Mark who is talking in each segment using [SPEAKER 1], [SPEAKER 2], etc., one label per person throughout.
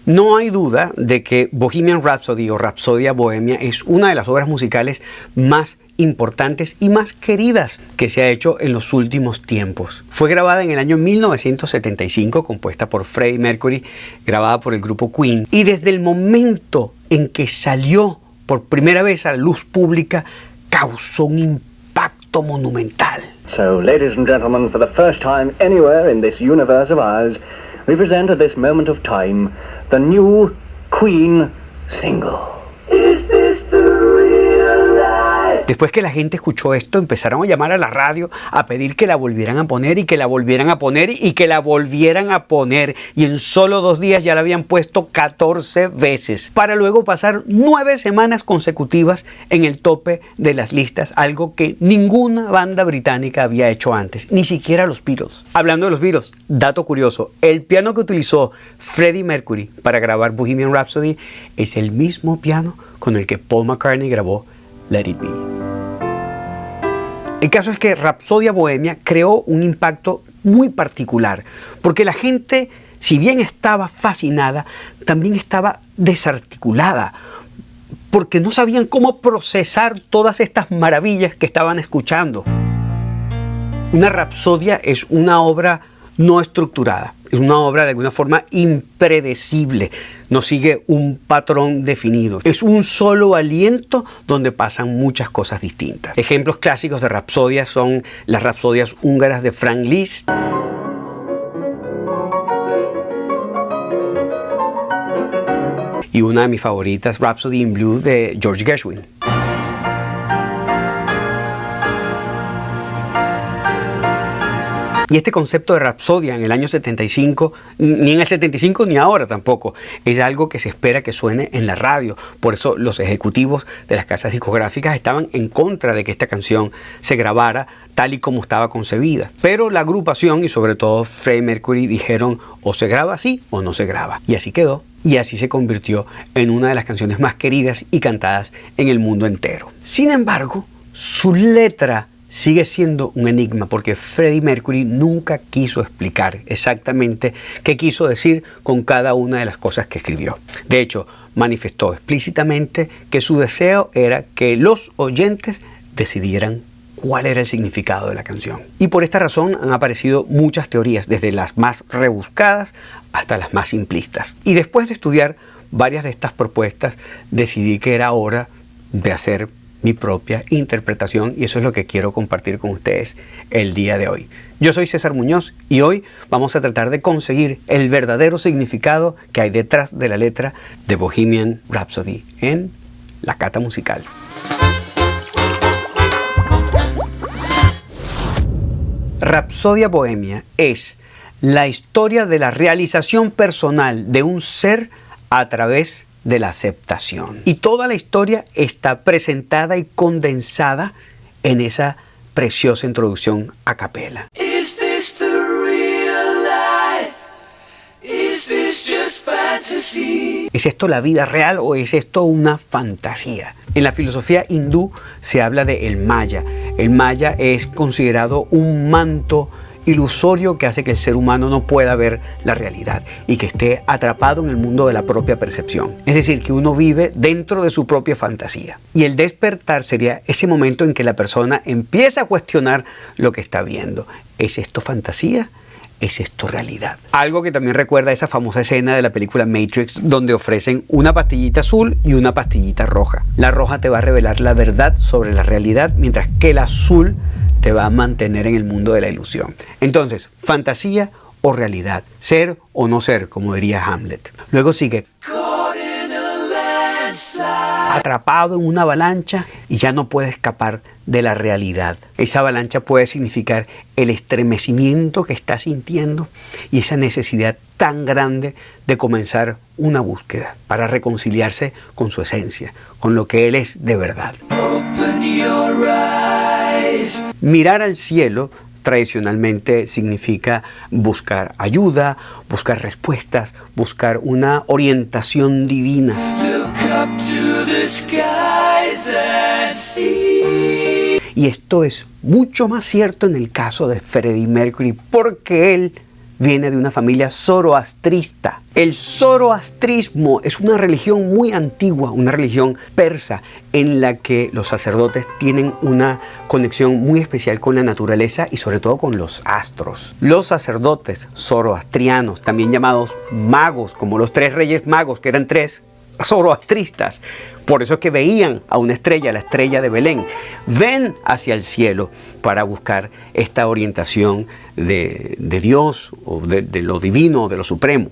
[SPEAKER 1] No hay duda de que Bohemian Rhapsody o Rapsodia Bohemia es una de las obras musicales más importantes y más queridas que se ha hecho en los últimos tiempos. Fue grabada en el año 1975, compuesta por Freddie Mercury, grabada por el grupo Queen, y desde el momento en que salió por primera vez a la luz pública, causó un impacto monumental.
[SPEAKER 2] So, ladies and gentlemen, for the first time anywhere in this universe of ours, we present at this moment of time the new Queen single. Is this the real life?
[SPEAKER 1] Después que la gente escuchó esto, empezaron a llamar a la radio a pedir que la volvieran a poner y que la volvieran a poner y que la volvieran a poner. Y en solo 2 días ya la habían puesto 14 veces. Para luego pasar 9 semanas consecutivas en el tope de las listas. Algo que ninguna banda británica había hecho antes. Ni siquiera los Beatles. Hablando de los Beatles, dato curioso. El piano que utilizó Freddie Mercury para grabar Bohemian Rhapsody es el mismo piano con el que Paul McCartney grabó Let It Be. El caso es que Rapsodia Bohemia creó un impacto muy particular, porque la gente, si bien estaba fascinada, también estaba desarticulada, porque no sabían cómo procesar todas estas maravillas que estaban escuchando. Una rapsodia es una obra no estructurada, es una obra de alguna forma impredecible, no sigue un patrón definido, es un solo aliento donde pasan muchas cosas distintas. Ejemplos clásicos de rapsodias son las rapsodias húngaras de Franz Liszt, y una de mis favoritas, Rhapsody in Blue de George Gershwin. Y este concepto de rapsodia en el año 75, ni en el 75 ni ahora tampoco, es algo que se espera que suene en la radio. Por eso los ejecutivos de las casas discográficas estaban en contra de que esta canción se grabara tal y como estaba concebida. Pero la agrupación y sobre todo Freddie Mercury dijeron o se graba así o no se graba. Y así quedó. Y así se convirtió en una de las canciones más queridas y cantadas en el mundo entero. Sin embargo, su letra sigue siendo un enigma porque Freddie Mercury nunca quiso explicar exactamente qué quiso decir con cada una de las cosas que escribió. De hecho, manifestó explícitamente que su deseo era que los oyentes decidieran cuál era el significado de la canción. Y por esta razón han aparecido muchas teorías, desde las más rebuscadas hasta las más simplistas. Y después de estudiar varias de estas propuestas, decidí que era hora de hacer mi propia interpretación, y eso es lo que quiero compartir con ustedes el día de hoy. Yo soy César Muñoz y hoy vamos a tratar de conseguir el verdadero significado que hay detrás de la letra de Bohemian Rhapsody en La Cata Musical. Rapsodia Bohemia es la historia de la realización personal de un ser a través de la aceptación. Y toda la historia está presentada y condensada en esa preciosa introducción a capela. ¿Es esto la vida real o es esto una fantasía? En la filosofía hindú se habla de el maya. El maya es considerado un manto ilusorio que hace que el ser humano no pueda ver la realidad y que esté atrapado en el mundo de la propia percepción. Es decir, que uno vive dentro de su propia fantasía. Y el despertar sería ese momento en que la persona empieza a cuestionar lo que está viendo. ¿Es esto fantasía? ¿Es esto realidad? Algo que también recuerda esa famosa escena de la película Matrix, donde ofrecen una pastillita azul y una pastillita roja. La roja te va a revelar la verdad sobre la realidad, mientras que el azul te va a mantener en el mundo de la ilusión. Entonces, fantasía o realidad, ser o no ser, como diría Hamlet. Luego sigue atrapado en una avalancha y ya no puede escapar de la realidad. Esa avalancha puede significar el estremecimiento que está sintiendo y esa necesidad tan grande de comenzar una búsqueda para reconciliarse con su esencia, con lo que él es de verdad. Mirar al cielo tradicionalmente significa buscar ayuda, buscar respuestas, buscar una orientación divina. Y esto es mucho más cierto en el caso de Freddie Mercury, porque él viene de una familia zoroastrista. El zoroastrismo es una religión muy antigua, una religión persa, en la que los sacerdotes tienen una conexión muy especial con la naturaleza y sobre todo con los astros. Los sacerdotes zoroastrianos, también llamados magos, como los 3 reyes magos, que eran 3 zoroastristas, por eso es que veían a una estrella, la estrella de Belén, ven hacia el cielo para buscar esta orientación de Dios, o de lo divino, de lo supremo.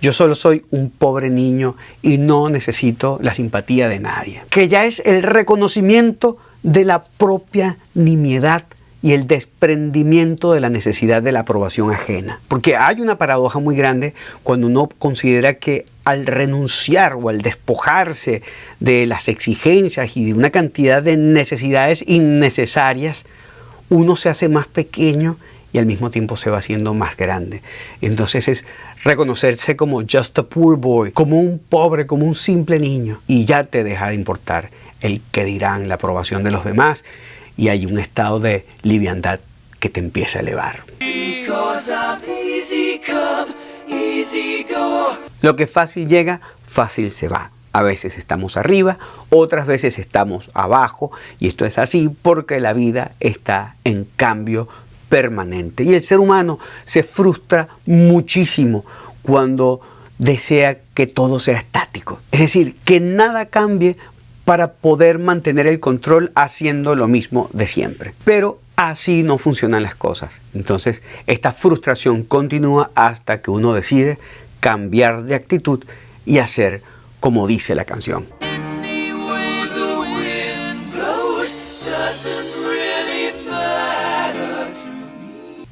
[SPEAKER 1] Yo solo soy un pobre niño y no necesito la simpatía de nadie. Que ya es el reconocimiento de la propia nimiedad y el desprendimiento de la necesidad de la aprobación ajena. Porque hay una paradoja muy grande cuando uno considera que al renunciar o al despojarse de las exigencias y de una cantidad de necesidades innecesarias, uno se hace más pequeño y al mismo tiempo se va haciendo más grande. Entonces es reconocerse como just a poor boy, como un pobre, como un simple niño, y ya te deja de importar el que dirán, la aprobación de los demás, y hay un estado de liviandad que te empieza a elevar. Lo que fácil llega, fácil se va. A veces estamos arriba, otras veces estamos abajo, y esto es así porque la vida está en cambio permanente. Y el ser humano se frustra muchísimo cuando desea que todo sea estático. Es decir, que nada cambie para poder mantener el control haciendo lo mismo de siempre. Pero así no funcionan las cosas. Entonces, esta frustración continúa hasta que uno decide cambiar de actitud y hacer como dice la canción.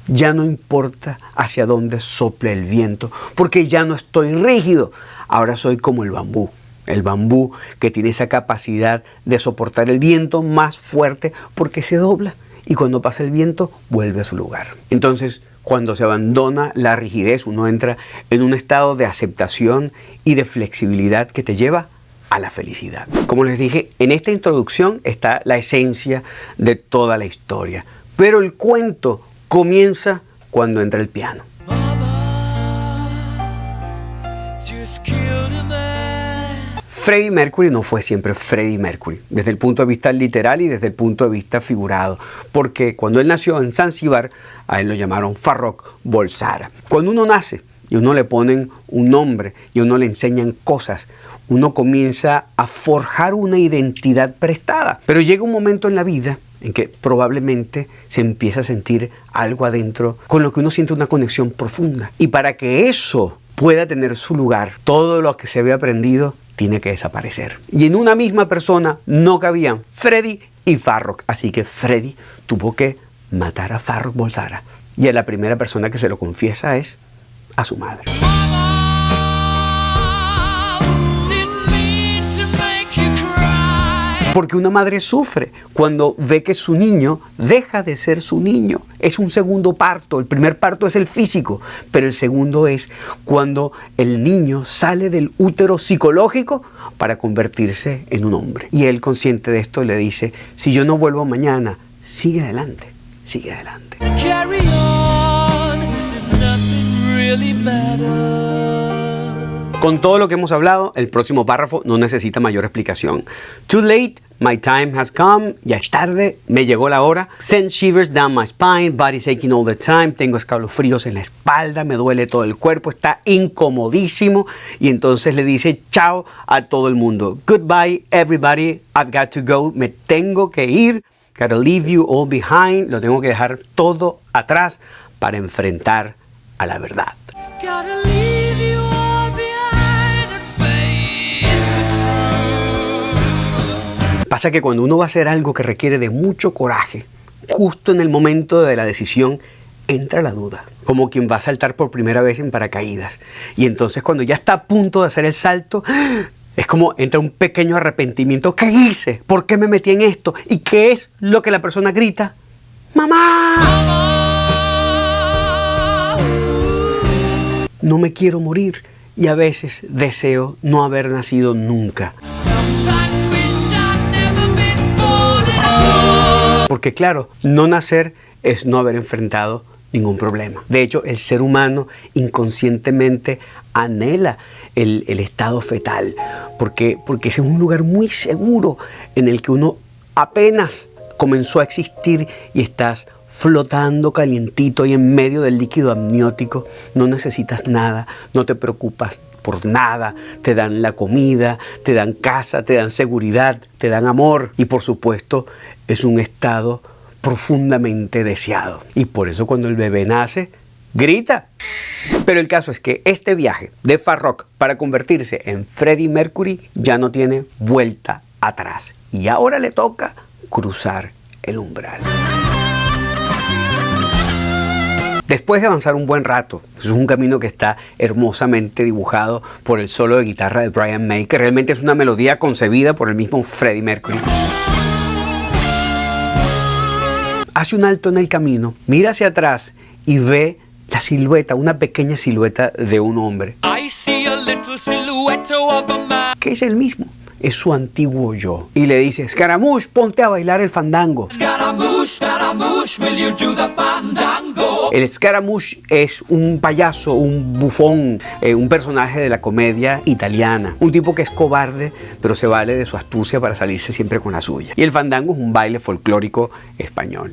[SPEAKER 1] Ya no importa hacia dónde sople el viento, porque ya no estoy rígido. Ahora soy como el bambú. El bambú que tiene esa capacidad de soportar el viento más fuerte porque se dobla y cuando pasa el viento vuelve a su lugar. Entonces, cuando se abandona la rigidez, uno entra en un estado de aceptación y de flexibilidad que te lleva a la felicidad. Como les dije, en esta introducción está la esencia de toda la historia, pero el cuento comienza cuando entra el piano. Freddie Mercury no fue siempre Freddie Mercury, desde el punto de vista literal y desde el punto de vista figurado, porque cuando él nació en Zanzíbar, a él lo llamaron Farrokh Bulsara. Cuando uno nace y uno le ponen un nombre y uno le enseñan cosas, uno comienza a forjar una identidad prestada. Pero llega un momento en la vida en que probablemente se empieza a sentir algo adentro con lo que uno siente una conexión profunda. Y para que eso pueda tener su lugar, todo lo que se había aprendido tiene que desaparecer. Y en una misma persona no cabían Freddie y Farrokh. Así que Freddie tuvo que matar a Farrokh Bulsara. Y a la primera persona que se lo confiesa es a su madre. Porque una madre sufre cuando ve que su niño deja de ser su niño. Es un segundo parto. El primer parto es el físico, pero el segundo es cuando el niño sale del útero psicológico para convertirse en un hombre. Y él, consciente de esto, le dice, si yo no vuelvo mañana, sigue adelante, sigue adelante. Carry on, as if nothing really matters. Con todo lo que hemos hablado, el próximo párrafo no necesita mayor explicación. Too late, my time has come. Ya es tarde, me llegó la hora. Send shivers down my spine, body's aching all the time. Tengo escalofríos en la espalda, me duele todo el cuerpo, está incomodísimo. Y entonces le dice chao a todo el mundo. Goodbye, everybody, I've got to go. Me tengo que ir. Gotta leave you all behind. Lo tengo que dejar todo atrás para enfrentar a la verdad. Pasa que cuando uno va a hacer algo que requiere de mucho coraje, justo en el momento de la decisión, entra la duda. Como quien va a saltar por primera vez en paracaídas. Y entonces cuando ya está a punto de hacer el salto, es como entra un pequeño arrepentimiento. ¿Qué hice? ¿Por qué me metí en esto? ¿Y qué es lo que la persona grita? ¡Mamá! ¡Mamá! No me quiero morir. Y a veces deseo no haber nacido nunca. Porque claro, no nacer es no haber enfrentado ningún problema. De hecho, el ser humano inconscientemente anhela el estado fetal, porque ese es un lugar muy seguro en el que uno apenas comenzó a existir y estás flotando calientito y en medio del líquido amniótico. No necesitas nada, no te preocupas por nada, te dan la comida, te dan casa, te dan seguridad, te dan amor y por supuesto es un estado profundamente deseado. Y por eso cuando el bebé nace, grita. Pero el caso es que este viaje de Farrokh para convertirse en Freddie Mercury ya no tiene vuelta atrás. Y ahora le toca cruzar el umbral. Después de avanzar un buen rato, es un camino que está hermosamente dibujado por el solo de guitarra de Brian May, que realmente es una melodía concebida por el mismo Freddie Mercury. Hace un alto en el camino, mira hacia atrás y ve la silueta, una pequeña silueta de un hombre. Que es el mismo. Es su antiguo yo. Y le dice, Scaramouche, ponte a bailar el fandango. Scaramouche, Scaramouche, will you do the fandango? El Scaramouche es un payaso, un bufón, un personaje de la comedia italiana. Un tipo que es cobarde, pero se vale de su astucia para salirse siempre con la suya. Y el fandango es un baile folclórico español.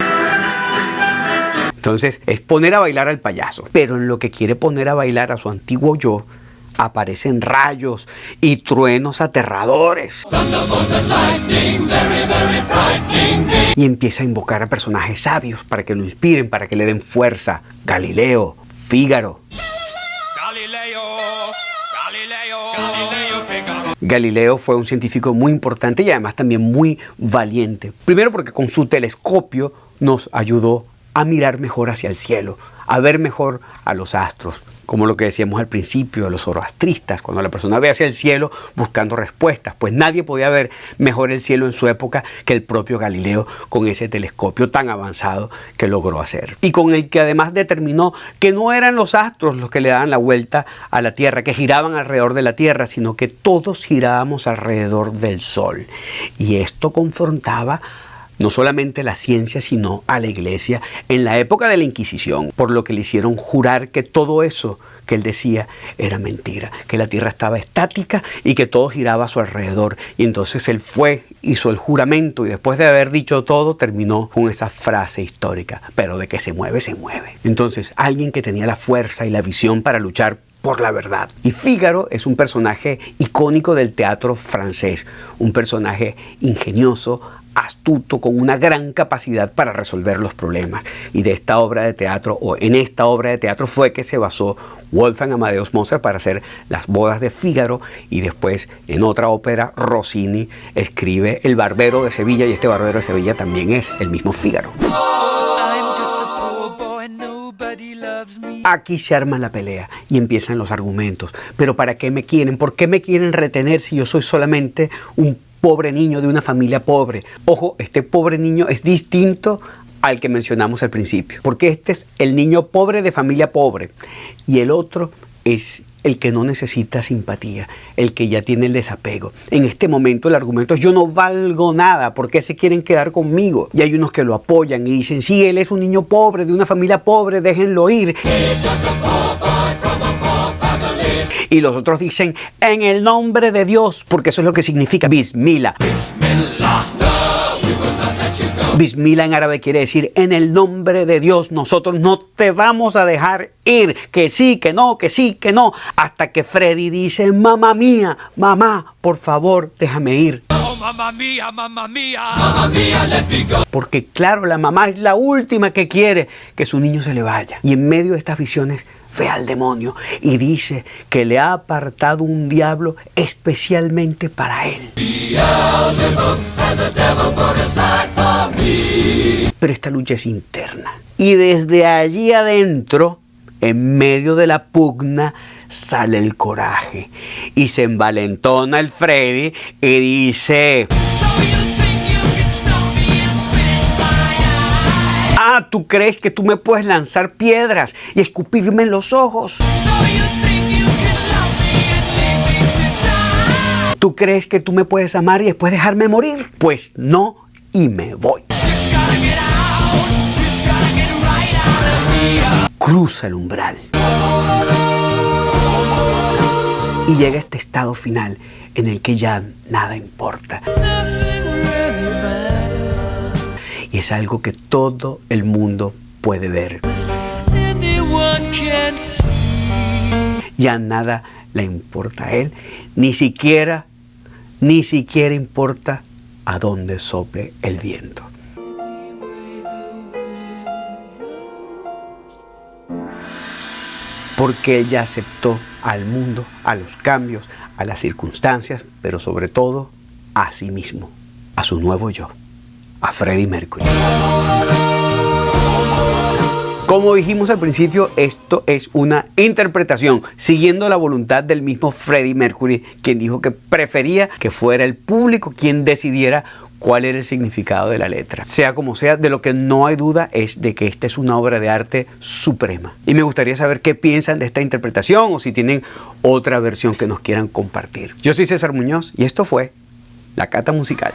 [SPEAKER 1] Entonces, es poner a bailar al payaso. Pero en lo que quiere poner a bailar a su antiguo yo, aparecen rayos y truenos aterradores. Y empieza a invocar a personajes sabios para que lo inspiren, para que le den fuerza. Galileo, Fígaro. Galileo fue un científico muy importante y además también muy valiente. Primero porque con su telescopio nos ayudó a mirar mejor hacia el cielo, a ver mejor a los astros. Como lo que decíamos al principio de los zoroastristas, cuando la persona ve hacia el cielo buscando respuestas, pues nadie podía ver mejor el cielo en su época que el propio Galileo con ese telescopio tan avanzado que logró hacer. Y con el que además determinó que no eran los astros los que le daban la vuelta a la Tierra, que giraban alrededor de la Tierra, sino que todos girábamos alrededor del Sol. Y esto confrontaba no solamente la ciencia, sino a la Iglesia en la época de la Inquisición, por lo que le hicieron jurar que todo eso que él decía era mentira, que la Tierra estaba estática y que todo giraba a su alrededor. Y entonces él fue, hizo el juramento y después de haber dicho todo, terminó con esa frase histórica, pero de que se mueve, se mueve. Entonces, alguien que tenía la fuerza y la visión para luchar por la verdad. Y Fígaro es un personaje icónico del teatro francés, un personaje ingenioso, astuto, con una gran capacidad para resolver los problemas. Y de esta obra de teatro, o en esta obra de teatro, fue que se basó Wolfgang Amadeus Mozart para hacer Las bodas de Fígaro, y después en otra ópera Rossini escribe El barbero de Sevilla, y este barbero de Sevilla también es el mismo Fígaro. Aquí se arma la pelea y empiezan los argumentos. Pero ¿para qué me quieren? ¿Por qué me quieren retener si yo soy solamente un pobre niño de una familia pobre? Ojo, este pobre niño es distinto al que mencionamos al principio, porque este es el niño pobre de familia pobre y el otro es el que no necesita simpatía, el que ya tiene el desapego. En este momento el argumento es: yo no valgo nada, ¿por qué se quieren quedar conmigo? Y hay unos que lo apoyan y dicen: sí, él es un niño pobre, de una familia pobre, déjenlo ir. Y los otros dicen: en el nombre de Dios, porque eso es lo que significa Bismillah. Bismillah en árabe quiere decir: en el nombre de Dios, nosotros no te vamos a dejar ir. Que sí, que no, que sí, que no. Hasta que Freddy dice: mamá mía, mamá, por favor, déjame ir. Oh, mamá mía, mamá mía. Mamá mía, let me go. Porque claro, la mamá es la última que quiere que su niño se le vaya. Y en medio de estas visiones ve al demonio y dice que le ha apartado un diablo especialmente para él. Pero esta lucha es interna. Y desde allí adentro, en medio de la pugna, sale el coraje. Y se envalentona el Freddy y dice: ah, ¿tú crees que tú me puedes lanzar piedras y escupirme en los ojos? ¿Tú crees que tú me puedes amar y después dejarme morir? Pues no, y me voy. cruza el umbral y llega a este estado final en el que ya nada importa. Y es algo que todo el mundo puede ver. Ya nada le importa a él, ni siquiera importa a dónde sople el viento. Porque él ya aceptó al mundo, a los cambios, a las circunstancias, pero sobre todo a sí mismo, a su nuevo yo, a Freddie Mercury. Como dijimos al principio, esto es una interpretación, siguiendo la voluntad del mismo Freddie Mercury, quien dijo que prefería que fuera el público quien decidiera cuál era el significado de la letra. Sea como sea, de lo que no hay duda es de que esta es una obra de arte suprema. Y me gustaría saber qué piensan de esta interpretación o si tienen otra versión que nos quieran compartir. Yo soy César Muñoz y esto fue La Cata Musical.